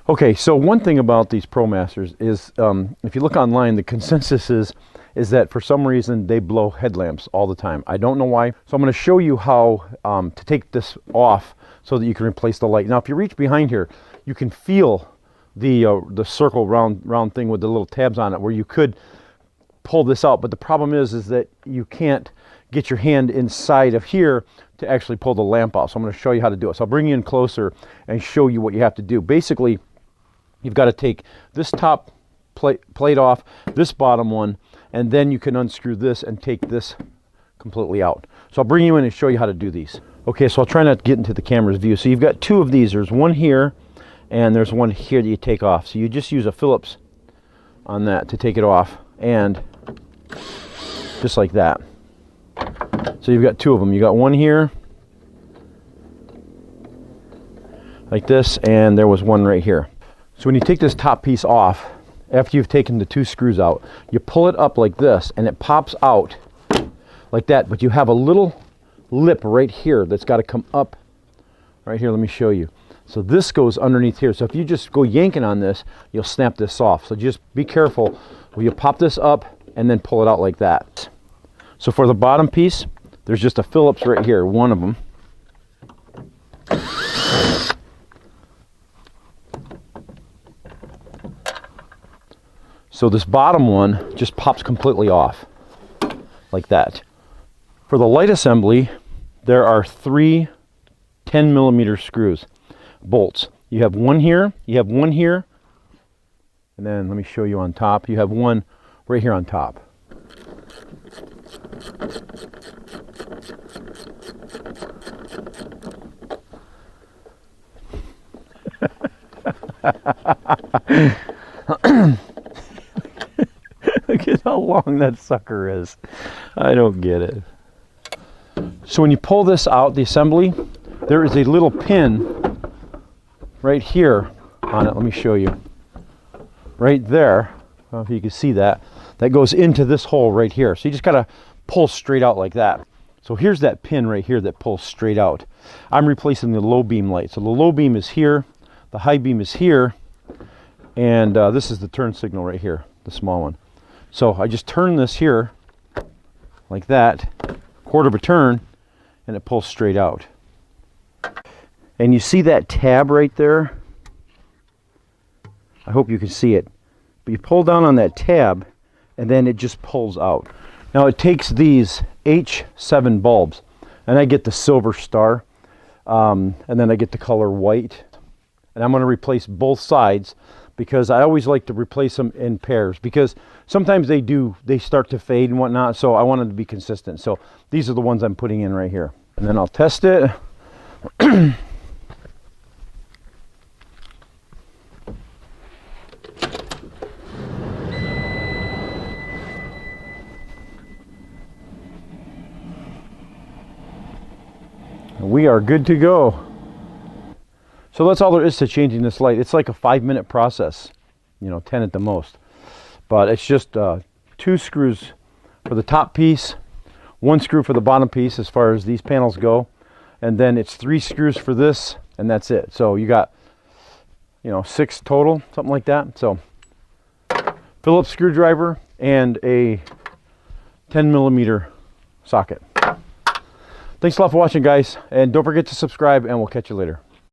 Okay, so one thing about these ProMasters is, if you look online, the consensus is that for some reason they blow headlamps all the time. I don't know why. So I'm going to show you how to take this off so that you can replace the light. Now, if you reach behind here, you can feel the circle round thing with the little tabs on it, where you could pull this out. But the problem is that you can't get your hand inside of here to actually pull the lamp out. So I'm going to show you how to do it. So I'll bring you in closer and show you what you have to do. Basically, you've got to take this top plate off, this bottom one, and then you can unscrew this and take this completely out. So I'll bring you in and show you how to do these. Okay, so I'll try not to get into the camera's view. So you've got two of these. There's one here and there's one here that you take off. So you just use a Phillips on that to take it off, and just like that. So you've got two of them. You got one here like this, and there was one right here. So when you take this top piece off, after you've taken the two screws out, you pull it up like this and it pops out like that, but you have a little lip right here that's got to come up right here. Let me show you. So this goes underneath here. So if you just go yanking on this, you'll snap this off. So just be careful when you pop this up and then pull it out like that. So for the bottom piece, there's just a Phillips right here, one of them. So this bottom one just pops completely off like that. For the light assembly, there are three 10mm screws, bolts. You have one here, you have one here, and then let me show you on top. You have one right here on top. Look at how long that sucker is. I don't get it. So when you pull this out, the assembly, there is a little pin right here on it. Let me show you. Right there, I don't know if you can see that. That goes into this hole right here. So you just gotta pull straight out like that. So here's that pin right here that pulls straight out. I'm replacing the low beam light. So the low beam is here, the high beam is here, and this is the turn signal right here, the small one. So I just turn this here like that, quarter of a turn, and it pulls straight out. And you see that tab right there? I hope you can see it. But you pull down on that tab and then it just pulls out. Now it takes these H7 bulbs, and I get the silver star, and then I get the color white. And I'm going to replace both sides, because I always like to replace them in pairs, because sometimes they start to fade and whatnot, so I wanted to be consistent. So these are the ones I'm putting in right here. And then I'll test it. We are good to go. So that's all there is to changing this light. It's like a 5-minute process, 10 at the most. But it's just 2 screws for the top piece, 1 screw for the bottom piece as far as these panels go, and then it's 3 screws for this, and that's it. So you got 6 total, something like that. So Phillips screwdriver and a 10mm socket. Thanks a lot for watching, guys, and don't forget to subscribe, and we'll catch you later.